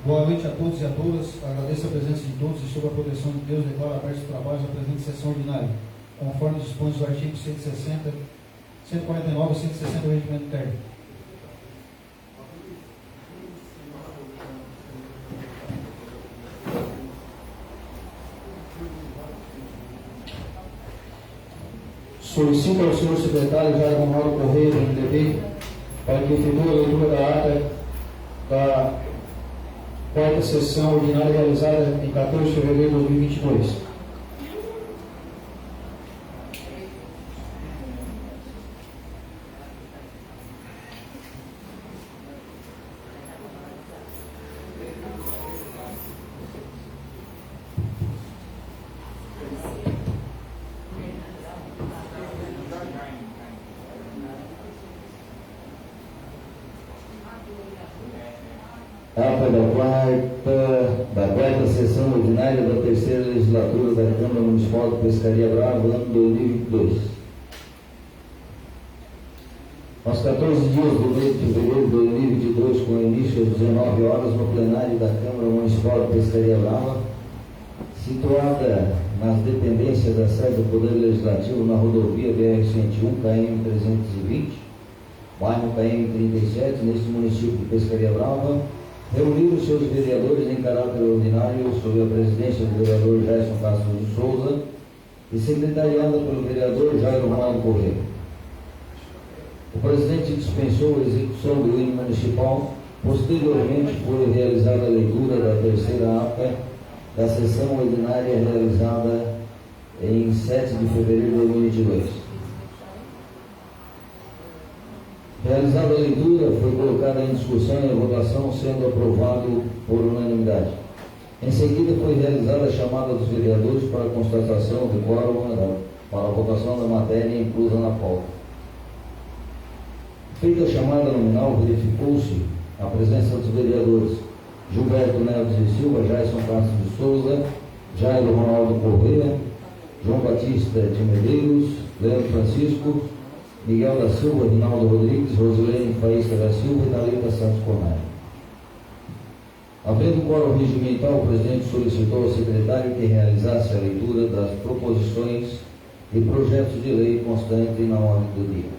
Boa noite a todos e a todas. Agradeço a presença de todos e, sob a proteção de Deus, declaro abertos os trabalhos da presente sessão ordinária, conforme dispõe os artigos 160, 149 e 160 do Regimento Interno. Solicito ao senhor secretário Jair Ronaldo Correia, do MDB, para que efetue a leitura da ata da quarta sessão ordinária realizada em 14 de fevereiro de 2022. Ata da quarta sessão ordinária da terceira legislatura da Câmara Municipal de Pescaria Brava, ano 2022. Aos 14 dias do mês de fevereiro de 2022, com início às 19 horas, no plenário da Câmara Municipal de Pescaria Brava, situada nas dependências da sede do Poder Legislativo na rodovia BR-101, KM 320, bairro KM 37, neste município de Pescaria Brava, reuniram os seus vereadores em caráter ordinário sob a presidência do vereador Gerson Castro de Souza e secretariada pelo vereador Jair Ronaldo Correia. O presidente dispensou a execução do hino municipal. Posteriormente foi realizada a leitura da terceira ata da sessão ordinária realizada em 7 de fevereiro de 2022. Realizada a leitura, foi colocada em discussão e votação, sendo aprovado por unanimidade. Em seguida, foi realizada a chamada dos vereadores para a constatação de quórum para a votação da matéria inclusa na pauta. Feita a chamada nominal, verificou-se a presença dos vereadores Gilberto Neves de Silva, Jason Castro de Souza, Jairo Ronaldo Correia, João Batista de Medeiros, Leandro Francisco, Miguel da Silva, Rinaldo Rodrigues, Rosilene Faísca da Silva e Thalita Santos Cornélio. Havendo quórum regimental, o presidente solicitou ao secretário que realizasse a leitura das proposições e projetos de lei constantes na ordem do dia.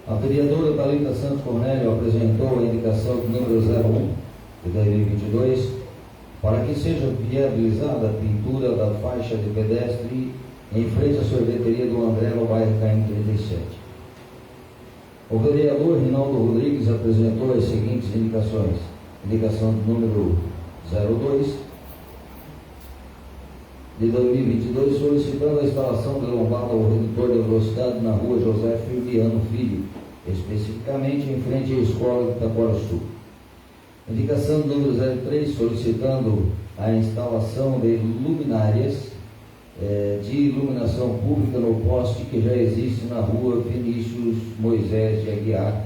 A vereadora Thalita Santos Cornélio apresentou a indicação do número 01 de 2022 para que seja viabilizada a pintura da faixa de pedestre em frente à sorveteria do André, no bairro KM 37. O vereador Rinaldo Rodrigues apresentou as seguintes indicações. Indicação do número 02 de 2022, solicitando a instalação de lombada ao redutor de velocidade na rua José Firmiano Filho, especificamente em frente à escola de Itaquaraçu. Indicação do número 03, solicitando a instalação de luminárias de iluminação pública no poste que já existe na rua Vinícius Moisés de Aguiar,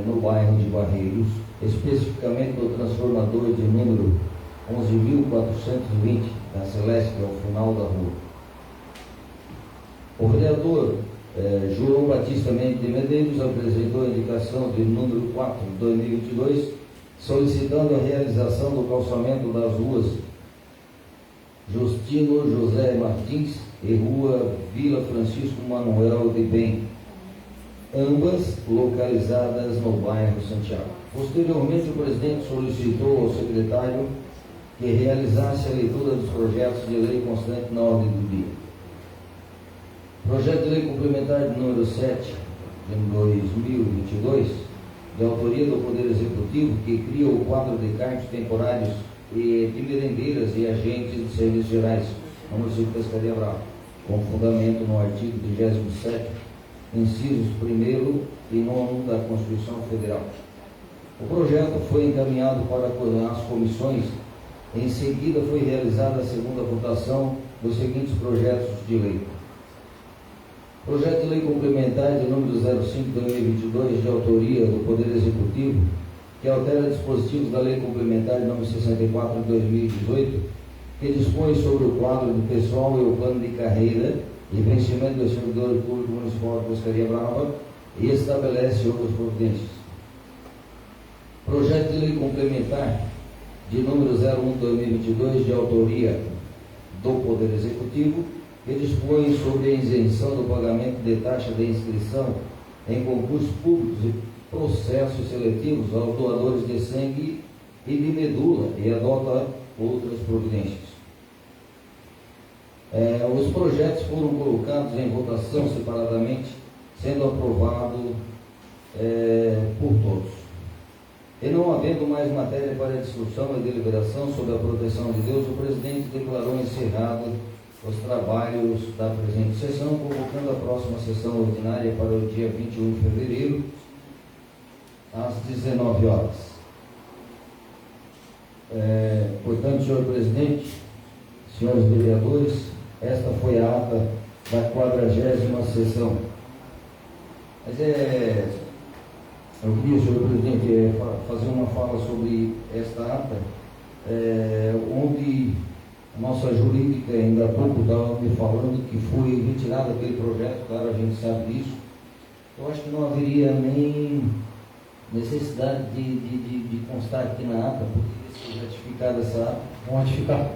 no bairro de Barreiros, especificamente no transformador de número 11.420 da Celeste, ao final da rua. O vereador João Batista Mendes de Medeiros apresentou a indicação de número 4 de 2022, solicitando a realização do calçamento das ruas Justino José Martins e Rua Vila Francisco Manuel de Bem, ambas localizadas no bairro Santiago. Posteriormente, o presidente solicitou ao secretário que realizasse a leitura dos projetos de lei constante na ordem do dia. Projeto de lei complementar de número 7 de 2022, de autoria do Poder Executivo, que cria o quadro de cargos temporários e de merendeiras e agentes de serviços gerais no município de Pescaria Brava, com fundamento no artigo 37, incisos 1º e 9 da Constituição Federal. O projeto foi encaminhado para as comissões. Em seguida, foi realizada a segunda votação dos seguintes projetos de lei. Projeto de lei complementar de número 05 de 2022, de autoria do Poder Executivo, que altera dispositivos da Lei Complementar número 64 de 2018, que dispõe sobre o quadro de pessoal e o plano de carreira e vencimento do servidor público municipal de Pescaria Brava e estabelece outras providências. Projeto de lei complementar de número 01/2022, de autoria do Poder Executivo, que dispõe sobre a isenção do pagamento de taxa de inscrição em concursos públicos e processos seletivos aos doadores de sangue e de medula e adota outras providências. Os projetos foram colocados em votação separadamente, sendo aprovado por todos. E não havendo mais matéria para discussão e deliberação sob a proteção de Deus, o presidente declarou encerrado os trabalhos da presente sessão, convocando a próxima sessão ordinária para o dia 21 de fevereiro, às 19 horas. Portanto, senhor presidente, senhores vereadores, esta foi a ata da 40ª sessão. Mas eu queria, senhor presidente, fazer uma fala sobre esta ata, onde a nossa jurídica ainda há pouco estava me falando que foi retirado aquele projeto, claro, a gente sabe disso. Eu acho que não haveria nem necessidade de constar aqui na ata, porque se ratificada essa ata. Vamos ratificar.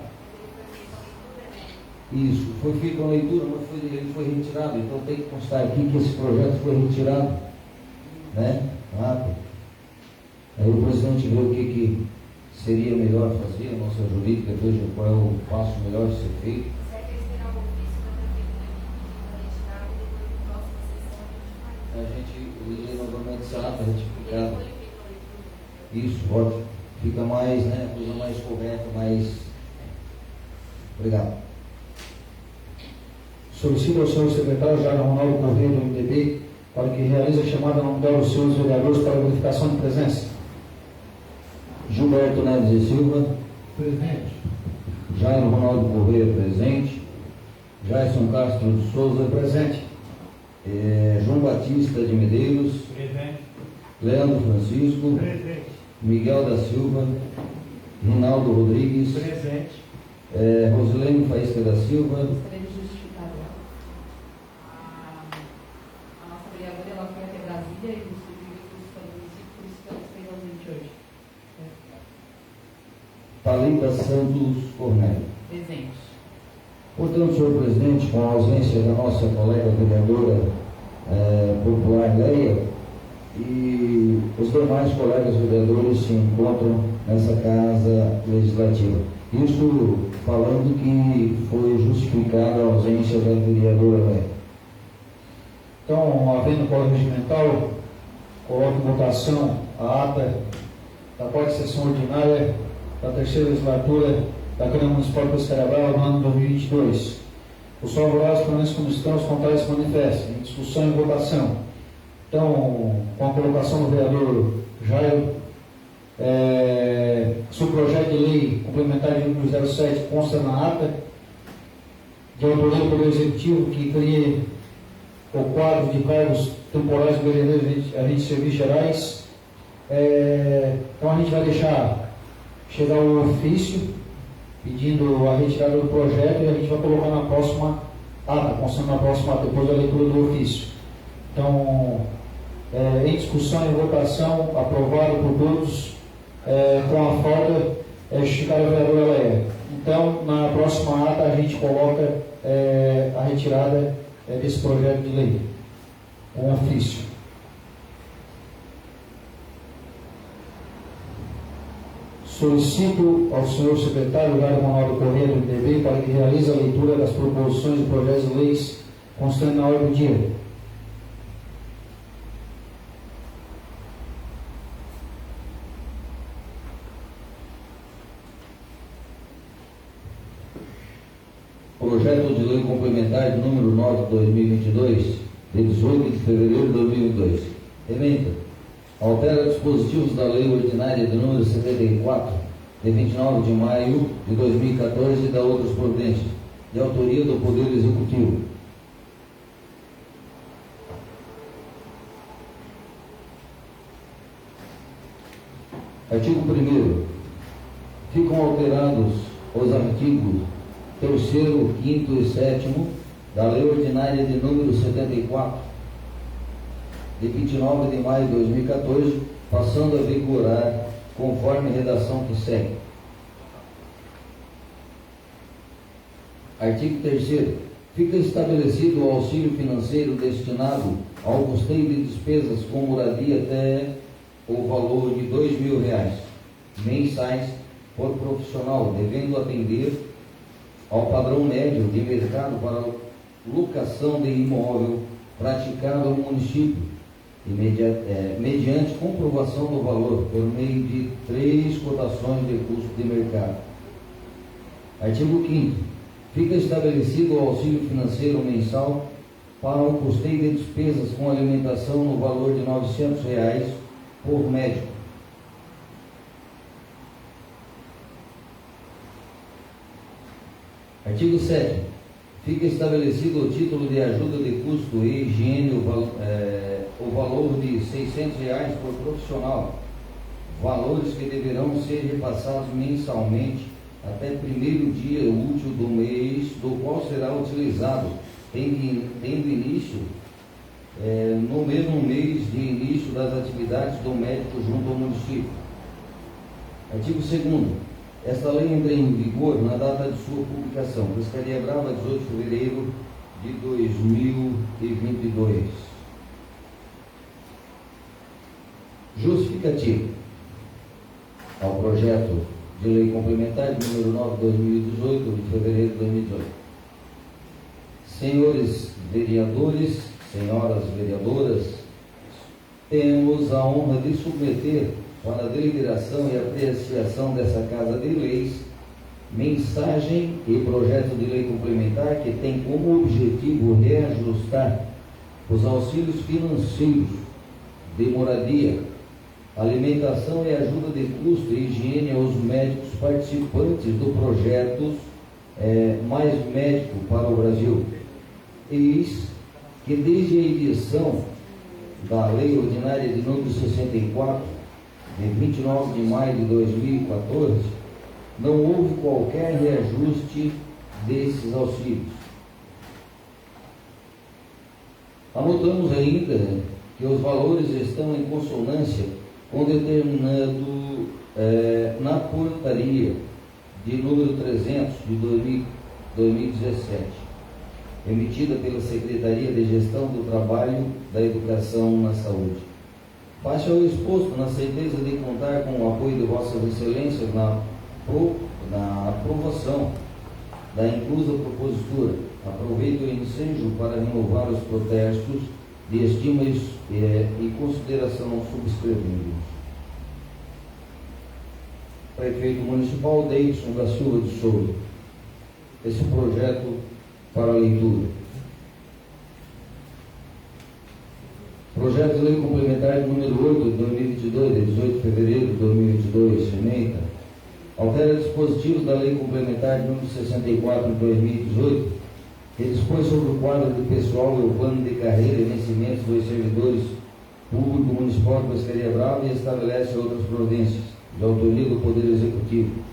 Isso, foi feita uma leitura, mas ele foi retirado, então tem que constar aqui que esse projeto foi retirado, né? Aí o presidente vê o que seria melhor fazer, a nossa jurídica veja qual é o passo melhor de ser feito. A gente lê novamente essa ata retificada. Isso, ótimo. Fica mais, né, coisa mais correta, mais. Obrigado. Solicito ao senhor secretário Jair Ronaldo Corrêa, do MDB, para que realize a chamada nominal dos senhores vereadores para verificação de presença. Gilberto Neves e Silva. Presente. Jair Ronaldo Corrêa, presente. Jason Castro de Souza. Presente. João Batista de Medeiros. Presente. Leandro Francisco. Presente. Miguel da Silva. Rinaldo Rodrigues. Presente. Rosilene Faísca da Silva. Gostaria de justificar a nossa vereadora, ela foi até Brasília e nos pediu para o município, por isso que ela fez ausente hoje. Thalita Santos Cornélio. Presente. Portanto, senhor presidente, com a ausência da nossa colega vereadora popular Leia, e os demais colegas vereadores se encontram nessa casa legislativa. Isso falando que foi justificada a ausência da vereadora Leia. Então, havendo quórum regimental, coloco em votação a ata da 4ª sessão ordinária da 3ª legislatura da Câmara Municipal de Pescarabal no ano 2022. Os favoráveis permaneçam como estão, os contrários se manifestem. Em discussão e votação. Então, com a colocação do vereador Jairo, sobre o projeto de lei complementar de número 07 consta na ata de autoria do Poder Executivo que cria o quadro de cargos temporais de vereadores e agentes de serviços gerais. Então a gente vai deixar chegar o ofício pedindo a retirada do projeto e a gente vai colocar na próxima ata, constando na próxima ata, depois da leitura do ofício. Então, em discussão e votação, aprovado por todos, com a falta justificada a vereadora Leia. Então, na próxima ata, a gente coloca a retirada desse projeto de lei, com ofício. Solicito ao senhor secretário Jair Ronaldo Corrêa, do MDB, para que realize a leitura das proposições e projetos de leis constantes na ordem do dia. Projeto de lei complementar de número 9/2022, de 18 de fevereiro de 2022. Emenda. Altera dispositivos da lei ordinária de número 74, de 29 de maio de 2014 e da outras providências, de autoria do Poder Executivo. Artigo 1º. Ficam alterados os artigos 3º, 5º e 7º da Lei Ordinária de número 74, de 29 de maio de 2014, passando a vigorar conforme a redação que segue. Artigo 3º. Fica estabelecido o auxílio financeiro destinado ao custeio de despesas com moradia até o valor de R$2.000 mensais por profissional, devendo atender ao padrão médio de mercado para locação de imóvel praticado no município, mediante comprovação do valor por meio de 3 cotações de custo de mercado. Artigo 5º. Fica estabelecido o auxílio financeiro mensal para o custeio de despesas com alimentação no valor de R$900 por médico. Artigo 7º. Fica estabelecido o título de ajuda de custo e higiene, o valor de R$600 por profissional, valores que deverão ser repassados mensalmente até primeiro dia útil do mês do qual será utilizado, tendo início no mesmo mês de início das atividades do médico junto ao município. Artigo 2º. Esta lei entra em vigor na data de sua publicação. Pescaria Brava, 18 de fevereiro de 2022. Justificativo ao projeto de lei complementar de número 9 de 2018, de fevereiro de 2018. Senhores vereadores, senhoras vereadoras, temos a honra de submeter para a deliberação e apreciação dessa Casa de Leis mensagem e projeto de lei complementar que tem como objetivo reajustar os auxílios financeiros de moradia, alimentação e ajuda de custo e higiene aos médicos participantes do projeto Mais Médico para o Brasil. Eis que desde a edição da Lei Ordinária de número 64, de 29 de maio de 2014, não houve qualquer reajuste desses auxílios. Anotamos ainda que os valores estão em consonância com determinado na portaria de número 300 de 2017, emitida pela Secretaria de Gestão do Trabalho, da Educação na Saúde. Face ao exposto, na certeza de contar com o apoio de Vossas Excelências na aprovação da inclusa propositura, aproveito o ensejo para renovar os protestos de estima e consideração subscrevidos. Prefeito Municipal Deidson da Silva de Souza. Esse projeto para leitura. Projeto de Lei Complementar número 8 de 2022, de 18 de fevereiro de 2022, ementa, altera dispositivos da Lei Complementar número 64 de 2018, que dispõe sobre o quadro de pessoal e o plano de carreira e vencimentos dos servidores públicos municipal de Pescaria Brava e estabelece outras providências de autoria do Poder Executivo.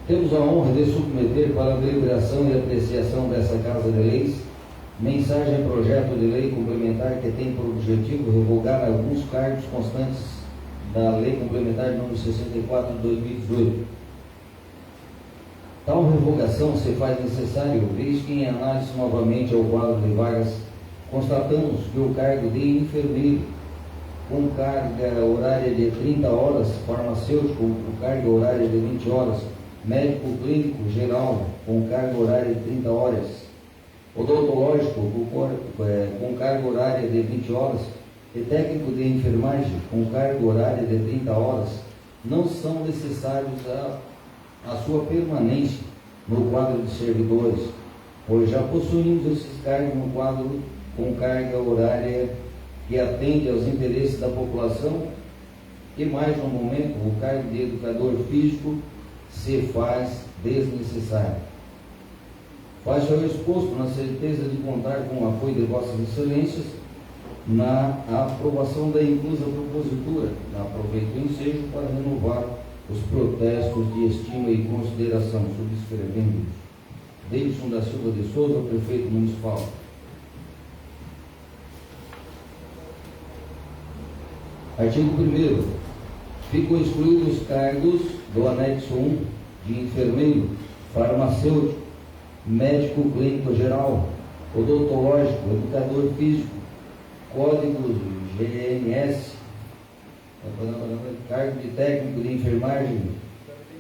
Temos a honra de submeter para a deliberação e apreciação dessa Casa de Leis mensagem e projeto de lei complementar que tem por objetivo revogar alguns cargos constantes da Lei Complementar número 64 de 2018. Tal revogação se faz necessário, visto que em análise novamente ao quadro de vagas, constatamos que o cargo de enfermeiro com carga horária de 30 horas, farmacêutico com carga horária de 20 horas, médico clínico geral com carga horária de 30 horas, odontológico com carga horária de 20 horas e técnico de enfermagem com carga horária de 30 horas não são necessários a sua permanência no quadro de servidores, pois já possuímos esses cargos no quadro com carga horária que atende aos interesses da população e mais no momento o cargo de educador físico se faz desnecessário. Face ao exposto, na certeza de contar com o apoio de Vossas Excelências, na aprovação da inclusa propositura, aproveito o ensejo para renovar os protestos de estima e consideração, subscrevendo Deilson da Silva de Souza, prefeito municipal. Artigo 1º. Ficam excluídos os cargos do anexo 1 de enfermeiro, farmacêutico, médico clínico geral, odontológico, educador físico, códigos GNS, cargo de técnico de enfermagem.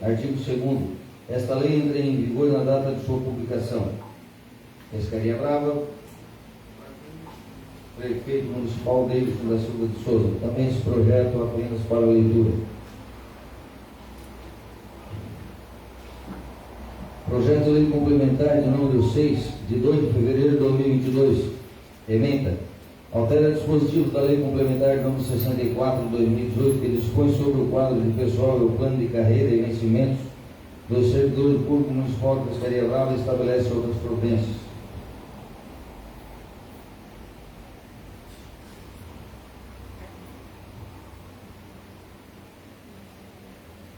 Artigo 2º. Esta lei entra em vigor na data de sua publicação. Pescaria Brava, prefeito municipal Deilson da Silva de Souza. Também esse projeto apenas para leitura. Projeto de lei complementar de número 6, de 2 de fevereiro de 2022. Ementa. Altera dispositivos da lei complementar de número 64 de 2018, que dispõe sobre o quadro de pessoal e o plano de carreira e vencimentos dos servidores públicos municipal de Pescaria Brava e estabelece outras providências.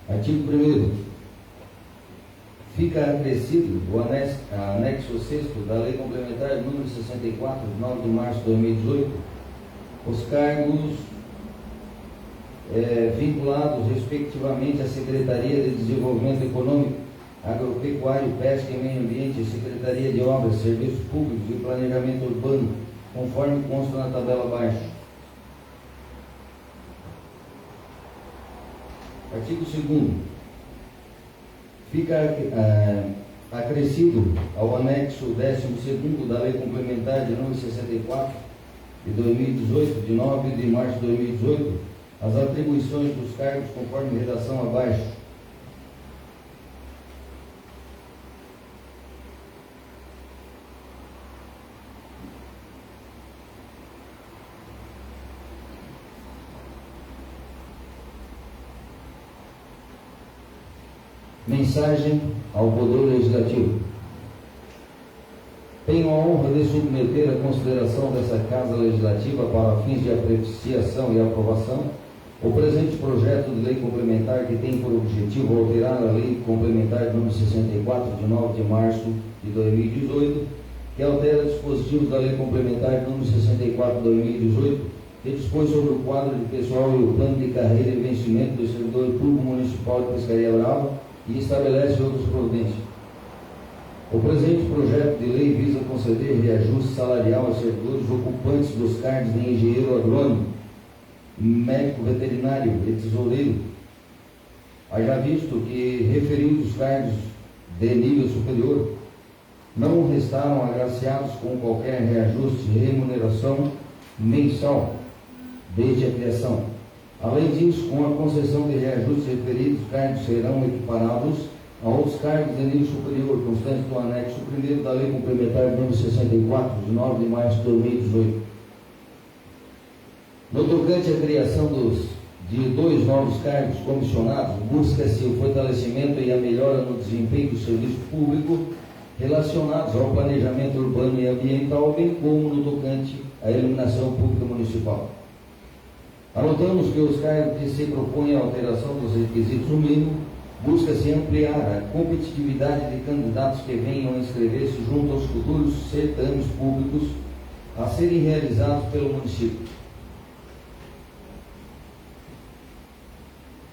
Artigo 1º. Fica acrescido o anexo 6º da Lei Complementar número 64, de 9 de março de 2018, os cargos vinculados respectivamente à Secretaria de Desenvolvimento Econômico, Agropecuário, Pesca e Meio Ambiente, Secretaria de Obras, Serviços Públicos e Planejamento Urbano, conforme consta na tabela abaixo. Artigo 2º. Fica acrescido ao anexo 12º da Lei Complementar de número 64 de 2018, de 9 de março de 2018, as atribuições dos cargos conforme redação abaixo. Mensagem ao Poder Legislativo. Tenho a honra de submeter à consideração dessa Casa Legislativa para fins de apreciação e aprovação o presente projeto de lei complementar que tem por objetivo alterar a Lei Complementar número 64, de 9 de março de 2018, que altera dispositivos da Lei Complementar número 64 de 2018, que dispõe sobre o quadro de pessoal e o plano de carreira e vencimento do servidor público municipal de Pescaria Brava e estabelece outras providências. O presente projeto de lei visa conceder reajuste salarial aos servidores ocupantes dos cargos de engenheiro agrônomo, médico veterinário e tesoureiro, haja visto que referidos cargos de nível superior não restaram agraciados com qualquer reajuste de remuneração mensal desde a criação. Além disso, com a concessão de reajustes referidos, os cargos serão equiparados a outros cargos de nível superior, constantes do anexo 1º da Lei Complementar número 64, de 9 de março de 2018. No tocante à criação de 2 novos cargos comissionados, busca-se o fortalecimento e a melhora no desempenho do serviço público relacionados ao planejamento urbano e ambiental, bem como no tocante à iluminação pública municipal. Anotamos que os cargos que se propõem a alteração dos requisitos no mínimo, busca-se ampliar a competitividade de candidatos que venham a inscrever-se junto aos futuros certames públicos a serem realizados pelo município.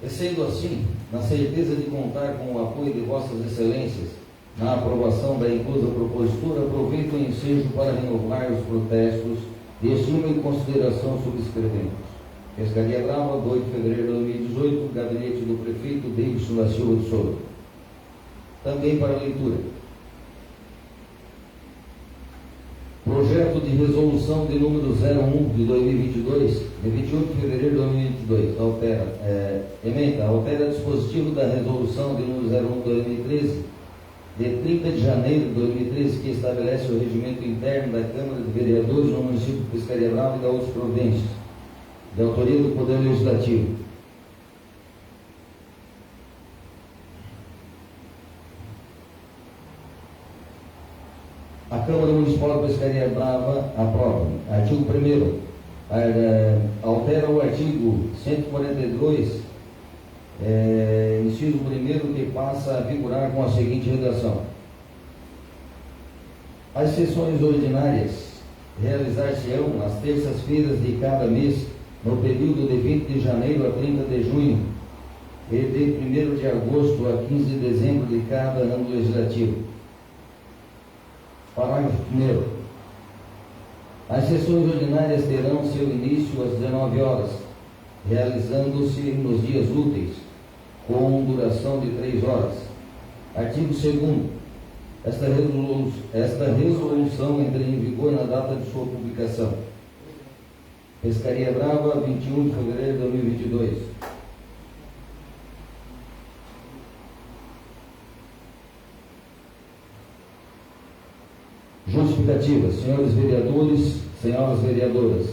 E sendo assim, na certeza de contar com o apoio de vossas excelências na aprovação da inclusa propositura, aproveito o ensejo para renovar os protestos de estima e consideração subscreventes. Pescaria Brava, 2 de fevereiro de 2018, gabinete do prefeito Deilson da Silva de Souza. Também para leitura. Projeto de resolução de número 01 de 2022, de 28 de fevereiro de 2022, altera dispositivo da resolução de número 01 de 2013, de 30 de janeiro de 2013, que estabelece o regimento interno da Câmara de Vereadores no município de Pescaria Brava e da outras providências, de autoria do Poder Legislativo. A Câmara Municipal de Pescaria Brava aprova. Artigo 1º. altera o artigo 142, inciso 1º, que passa a vigorar com a seguinte redação: as sessões ordinárias realizar-se-ão às terças-feiras de cada mês, no período de 20 de janeiro a 30 de junho e de 1º de agosto a 15 de dezembro de cada ano legislativo. Parágrafo 1º. As sessões ordinárias terão seu início às 19 horas, realizando-se nos dias úteis, com duração de 3 horas. Artigo 2º. Esta resolução entra em vigor na data de sua publicação. Pescaria Brava, 21 de fevereiro de 2022. Justificativa. Senhores vereadores, senhoras vereadoras,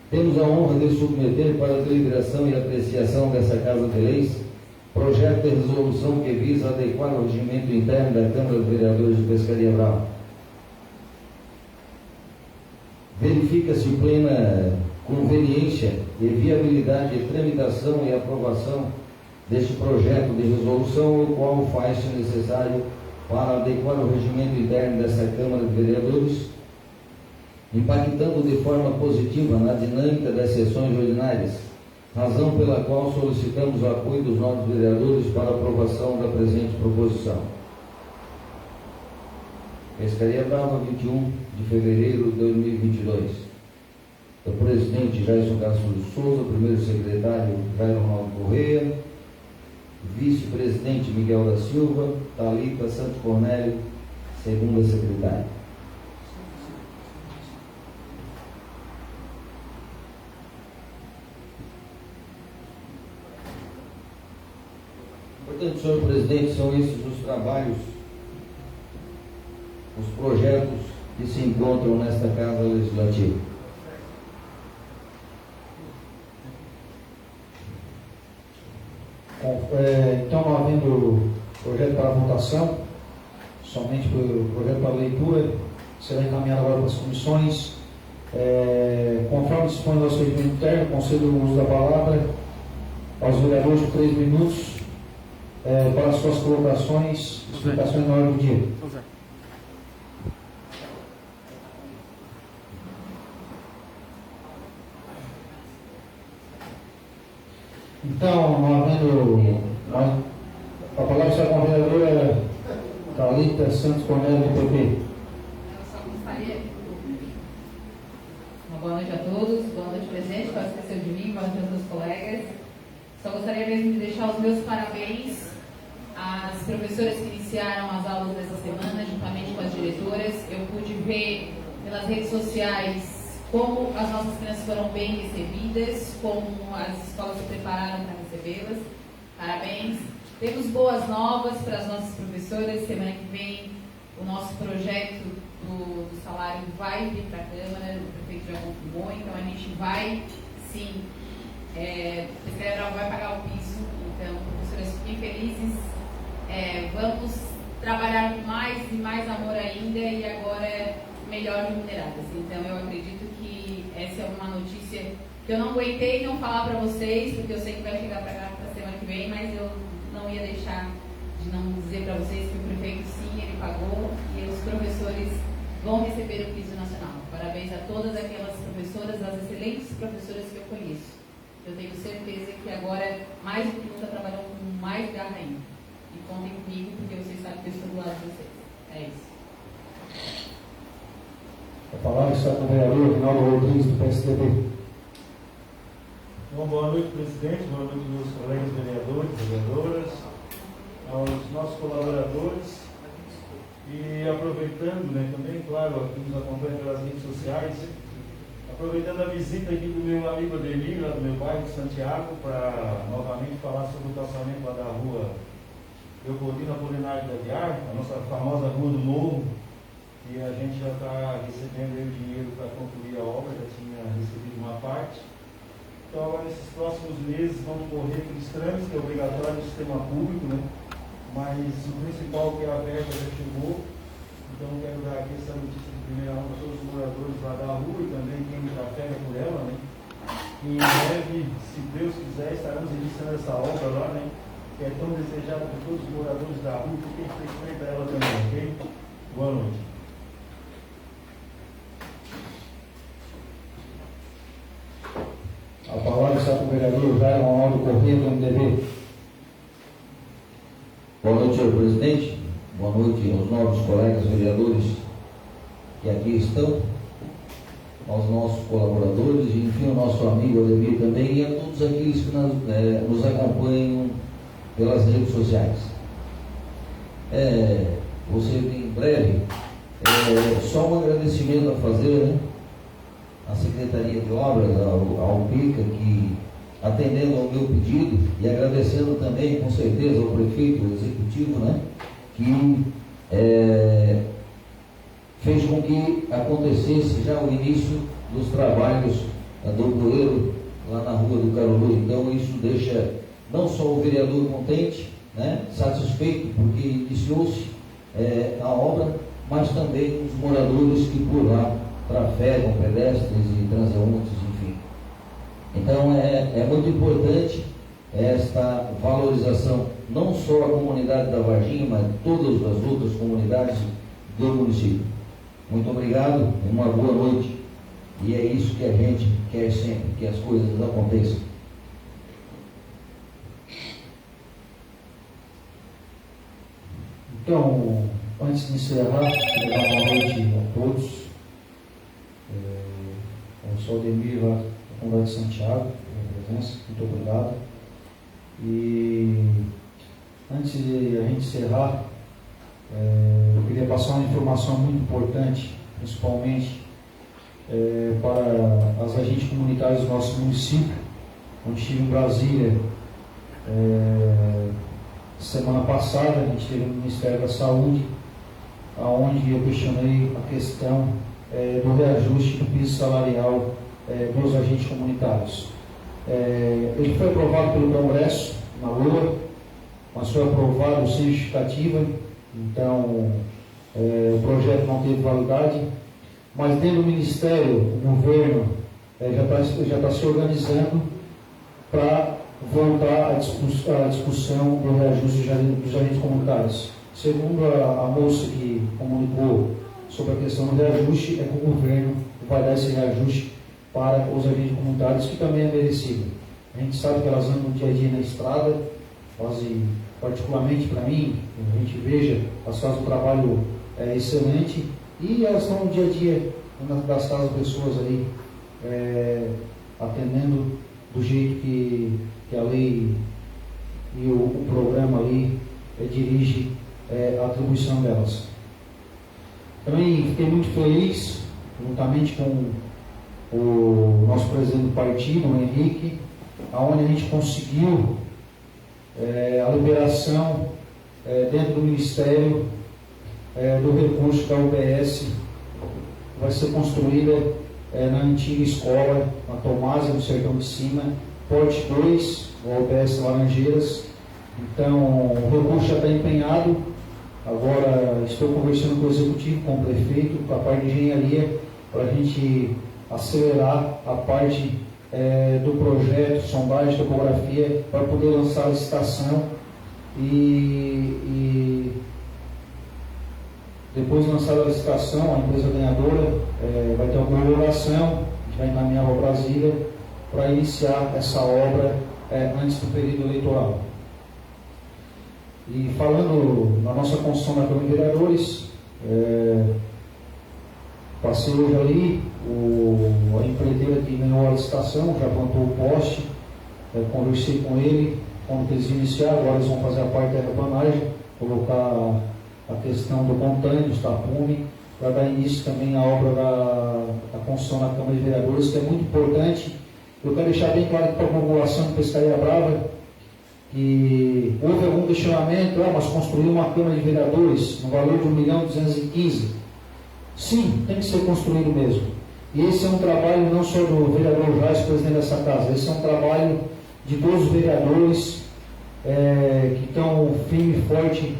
temos a honra de submeter para a deliberação e apreciação dessa Casa de Leis projeto de resolução que visa adequar o regimento interno da Câmara de Vereadores de Pescaria Brava. Verifica-se plena conveniência e viabilidade de tramitação e aprovação deste projeto de resolução, o qual faz-se necessário para adequar o regimento interno desta Câmara de Vereadores, impactando de forma positiva na dinâmica das sessões ordinárias, razão pela qual solicitamos o apoio dos novos vereadores para a aprovação da presente proposição. Pescaria Brava, 21 de fevereiro de 2022. O presidente Jairson Castro de Souza, primeiro secretário Jair Ronaldo Correia, vice-presidente Miguel da Silva, Thalita Santos Cornélio, segunda secretária. Portanto, senhor presidente, são esses os trabalhos, os projetos que se encontram nesta Casa Legislativa. Então, não havendo projeto para votação, somente o projeto para leitura, será encaminhado agora para as comissões. Conforme dispõe o nosso regimento interno, concedo o uso da palavra aos vereadores por 3 minutos para as suas colocações, explicações na hora do dia. Então, não havendo a palavra está com a vereadora Thalita Santos Cornélio, do PP. Eu só gostaria. Uma boa noite a todos, boa noite, presidente, pode esquecer de mim, boa noite aos meus colegas. Só gostaria mesmo de deixar os meus parabéns às professoras que iniciaram as aulas dessa semana, juntamente com as diretoras. Eu pude ver pelas redes sociais como as nossas crianças foram bem recebidas, como as escolas se prepararam para recebê-las. Parabéns. Temos boas novas para as nossas professoras. Semana que vem o nosso projeto do salário vai vir para a Câmara, o prefeito já confirmou, então a gente vai, sim, Pescaria Brava vai pagar o piso, então professoras fiquem felizes, vamos trabalhar com mais e mais amor ainda e agora melhor remuneradas. Então eu acredito que essa é uma notícia que eu não aguentei não falar para vocês, porque eu sei que vai chegar para cá para a semana que vem, mas eu não ia deixar de não dizer para vocês que o prefeito sim, ele pagou e os professores vão receber o piso nacional. Parabéns a todas aquelas professoras, as excelentes professoras que eu conheço. Eu tenho certeza que agora, mais do que nunca, trabalham com mais garra ainda. E contem comigo, porque vocês sabem que eu estou do lado de vocês. É isso. A palavra está com o vereador Rinaldo Rodrigues, do PSDB. Bom, boa noite, presidente, boa noite, meus colegas vereadores, vereadoras, aos nossos colaboradores. E aproveitando, também, claro, aqui nos acompanha pelas redes sociais, aproveitando a visita aqui do meu amigo Ademir, lá do meu bairro de Santiago, para novamente falar sobre o calçamento lá da rua Leopoldina Apolinário da Guiar, a nossa famosa Rua do Morro, e a gente já está recebendo aí o dinheiro para concluir a obra, já tinha recebido uma parte. Então, agora, nesses próximos meses, vamos correr aqueles trâmites, que é obrigatório no sistema público, mas o principal, que é a verba, já chegou, Então quero dar aqui essa notícia de primeira mão para todos os moradores lá da rua e também quem trafega por ela, né? E em breve, se Deus quiser, estaremos iniciando essa obra lá, né? Que é tão desejada por todos os moradores da rua, por quem frequenta ela também, ok? Boa noite. A palavra está com o vereador Jair Ronaldo Corrêa, do MDB. Boa noite, senhor presidente. Boa noite aos novos colegas vereadores que aqui estão, aos nossos colaboradores, e enfim, ao nosso amigo Ademir também, e a todos aqueles que nos acompanham pelas redes sociais. Você em breve, só um agradecimento a fazer, né? A Secretaria de Obras, ao PICA, que atendendo ao meu pedido, e agradecendo também, com certeza, ao prefeito executivo, né? Que fez com que acontecesse já o início dos trabalhos do bueiro lá na rua do Caruru. Então isso deixa não só o vereador contente, né, satisfeito, porque iniciou-se a obra, mas também os moradores que por lá trafegam, pedestres e transeuntes, enfim. Então é muito importante esta valorização, não só a comunidade da Varginha, mas todas as outras comunidades do município. Muito obrigado, uma boa noite. E é isso que a gente quer sempre, que as coisas aconteçam. Então, antes de encerrar, quero dar uma noite a todos. Eu sou o Ademir, lá da Comunidade de Santiago, pela presença, muito obrigado. E antes de a gente encerrar, eu queria passar uma informação muito importante, principalmente para as agentes comunitárias do nosso município, onde estive em Brasília. Semana passada, a gente teve no Ministério da Saúde, onde eu questionei a questão do reajuste do piso salarial dos agentes comunitários. Ele foi aprovado pelo Congresso, na Lua, mas foi aprovado sem justificativa, então o projeto não teve validade, mas dentro do Ministério, o governo já está se organizando para voltar à discussão do reajuste dos agentes comunitários. Segundo a moça que comunicou sobre a questão do reajuste, é que o governo vai dar esse reajuste para os agentes comunitários, que também é merecido. A gente sabe que elas andam dia a dia na estrada, fazem, particularmente para mim, a gente veja, elas fazem um trabalho excelente, e elas estão no dia a dia das casas pessoas ali, atendendo do jeito que a lei e o programa ali dirige a atribuição delas. Também fiquei muito feliz, juntamente com o nosso presidente do partido, o Henrique, onde a gente conseguiu a liberação dentro do Ministério do recurso da UBS, que vai ser construída na antiga escola, na Tomásia, no Sertão de Cima, Porte 2, o UBS Laranjeiras. Então, o recurso já está empenhado. Agora estou conversando com o executivo, com o prefeito, com a parte de engenharia, para a gente acelerar a parte do projeto, sondagem, topografia, para poder lançar a licitação e depois de lançar a licitação, a empresa ganhadora vai ter uma homologação, a gente vai encaminhar para Brasília para iniciar essa obra antes do período eleitoral. E falando na nossa construção da Câmara de Vereadores, passei hoje ali, a empreiteira que ganhou a licitação, já plantou o poste, conversei com ele, quando eles iniciaram, agora eles vão fazer a parte da terraplanagem, colocar a questão do montante, do tapume, para dar início também à obra da construção da Câmara de Vereadores, que é muito importante. Eu quero deixar bem claro para a população de Pescaria Brava que houve algum questionamento, mas construir uma Câmara de Vereadores no valor de 1.215.000. Sim, tem que ser construído mesmo. E esse é um trabalho não só do vereador Jais, presidente dessa casa, esse é um trabalho de todos os vereadores que estão firme e forte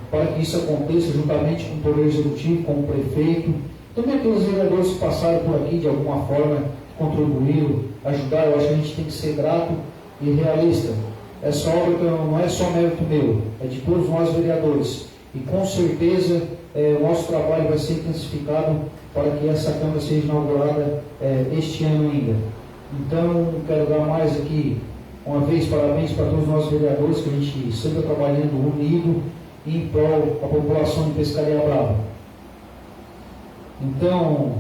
para que isso aconteça juntamente com o Poder Executivo, com o Prefeito, também aqueles vereadores que passaram por aqui de alguma forma, contribuíram, ajudaram. Eu acho que a gente tem que ser grato e realista. Essa obra não é só mérito meu, é de todos nós vereadores. E com certeza o nosso trabalho vai ser intensificado para que essa Câmara seja inaugurada este ano ainda. Então, quero dar mais aqui, uma vez, parabéns para todos nós vereadores, que a gente sempre está trabalhando unido em prol da população de Pescaria Brava. Então,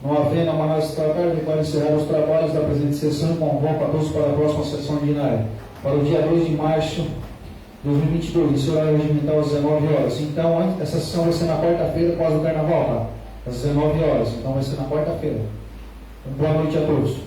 não havendo mais trabalho, declaro encerrar os trabalhos da presente sessão e convoco a todos para a próxima sessão ordinária, para o dia 2 de março de 2022, esse horário regimental às 19 horas. Então, essa sessão vai ser na quarta-feira, após o Carnaval, tá? Às 19 horas, então vai ser na quarta-feira. Boa noite a todos.